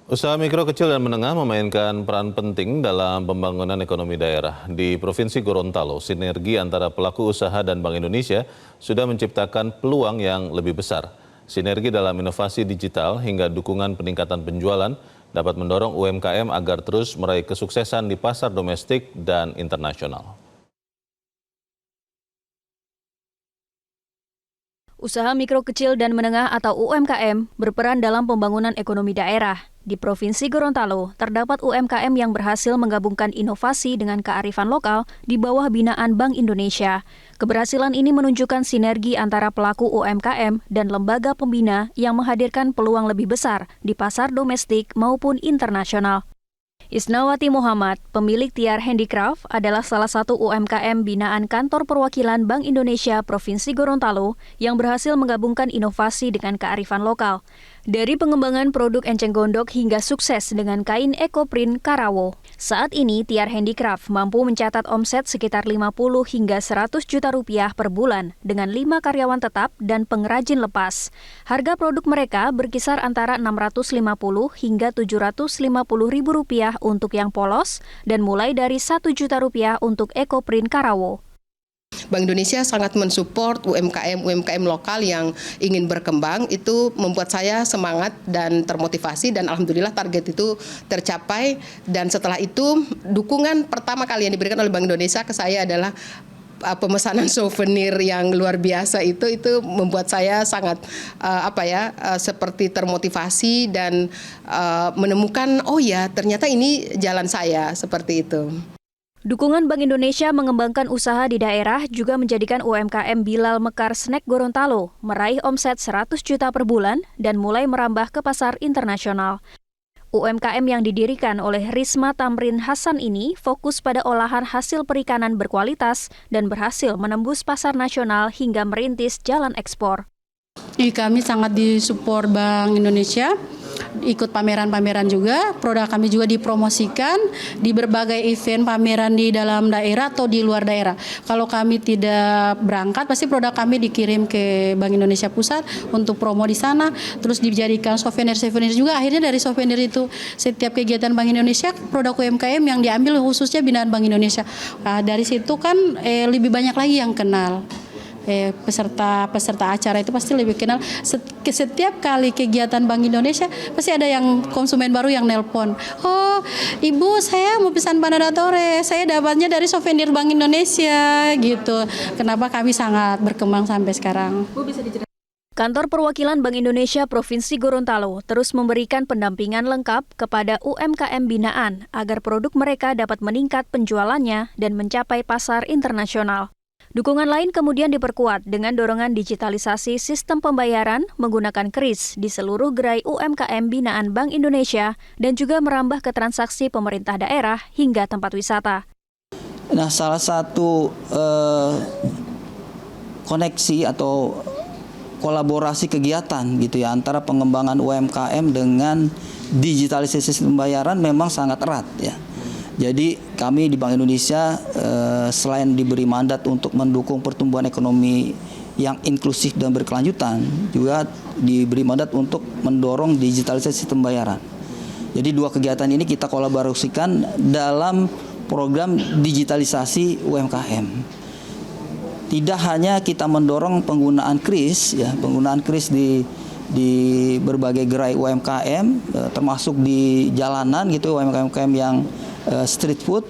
Usaha mikro, kecil, dan menengah memainkan peran penting dalam pembangunan ekonomi daerah. Di Provinsi Gorontalo, sinergi antara pelaku usaha dan Bank Indonesia sudah menciptakan peluang yang lebih besar. Sinergi dalam inovasi digital hingga dukungan peningkatan penjualan dapat mendorong UMKM agar terus meraih kesuksesan di pasar domestik dan internasional. Usaha mikro, kecil, dan menengah atau UMKM berperan dalam pembangunan ekonomi daerah. Di Provinsi Gorontalo, terdapat UMKM yang berhasil menggabungkan inovasi dengan kearifan lokal di bawah binaan Bank Indonesia. Keberhasilan ini menunjukkan sinergi antara pelaku UMKM dan lembaga pembina yang menghadirkan peluang lebih besar di pasar domestik maupun internasional. Isnawati Muhammad, pemilik Tiar Handicraft, adalah salah satu UMKM binaan Kantor Perwakilan Bank Indonesia Provinsi Gorontalo yang berhasil menggabungkan inovasi dengan kearifan lokal. Dari pengembangan produk enceng gondok hingga sukses dengan kain ekoprint Karawo. Saat ini, Tiar Handicraft mampu mencatat omset sekitar 50 hingga 100 juta rupiah per bulan dengan 5 karyawan tetap dan pengrajin lepas. Harga produk mereka berkisar antara 650 hingga 750 ribu rupiah untuk yang polos dan mulai dari 1 juta rupiah untuk ekoprint Karawo. Bank Indonesia sangat mensupport UMKM lokal yang ingin berkembang. Itu membuat saya semangat dan termotivasi, dan alhamdulillah target itu tercapai. Dan setelah itu dukungan pertama kali yang diberikan oleh Bank Indonesia ke saya adalah pemesanan souvenir yang luar biasa. Itu membuat saya sangat seperti termotivasi dan menemukan oh ya ternyata ini jalan saya, seperti itu. Dukungan Bank Indonesia mengembangkan usaha di daerah juga menjadikan UMKM Bilal Mekar Snack Gorontalo meraih omset 100 juta per bulan dan mulai merambah ke pasar internasional. UMKM yang didirikan oleh Risma Tamrin Hasan ini fokus pada olahan hasil perikanan berkualitas dan berhasil menembus pasar nasional hingga merintis jalan ekspor. Kami sangat disupport Bank Indonesia, ikut pameran-pameran juga, produk kami juga dipromosikan di berbagai event pameran di dalam daerah atau di luar daerah. Kalau kami tidak berangkat, pasti produk kami dikirim ke Bank Indonesia Pusat untuk promo di sana, terus dijadikan souvenir-souvenir juga. Akhirnya dari souvenir itu, setiap kegiatan Bank Indonesia, produk UMKM yang diambil khususnya binaan Bank Indonesia. Nah, dari situ kan lebih banyak lagi yang kenal. Peserta acara itu pasti lebih kenal. Setiap kali kegiatan Bank Indonesia pasti ada yang konsumen baru yang nelpon. Oh, Ibu, saya mau pesan Panadotore, saya dapatnya dari souvenir Bank Indonesia gitu. Kenapa kami sangat berkembang sampai sekarang? Kantor Perwakilan Bank Indonesia Provinsi Gorontalo terus memberikan pendampingan lengkap kepada UMKM binaan agar produk mereka dapat meningkat penjualannya dan mencapai pasar internasional. Dukungan lain kemudian diperkuat dengan dorongan digitalisasi sistem pembayaran menggunakan KRIS di seluruh gerai UMKM binaan Bank Indonesia dan juga merambah ke transaksi pemerintah daerah hingga tempat wisata. Nah, salah satu koneksi atau kolaborasi kegiatan gitu ya antara pengembangan UMKM dengan digitalisasi sistem pembayaran memang sangat erat ya. Jadi kami di Bank Indonesia selain diberi mandat untuk mendukung pertumbuhan ekonomi yang inklusif dan berkelanjutan, juga diberi mandat untuk mendorong digitalisasi sistem pembayaran. Jadi dua kegiatan ini kita kolaborasikan dalam program digitalisasi UMKM. Tidak hanya kita mendorong penggunaan KRIS, ya, penggunaan KRIS di berbagai gerai UMKM, termasuk di jalanan gitu UMKM yang street food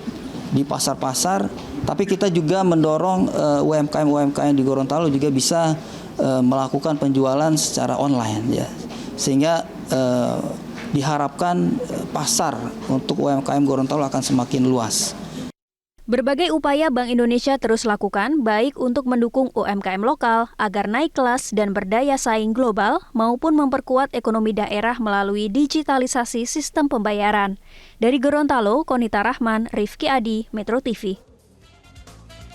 di pasar-pasar, tapi kita juga mendorong UMKM di Gorontalo juga bisa melakukan penjualan secara online ya, sehingga diharapkan pasar untuk UMKM Gorontalo akan semakin luas. Berbagai upaya Bank Indonesia terus lakukan baik untuk mendukung UMKM lokal agar naik kelas dan berdaya saing global maupun memperkuat ekonomi daerah melalui digitalisasi sistem pembayaran. Dari Gorontalo, Konita Rahman, Rifki Adi, Metro TV.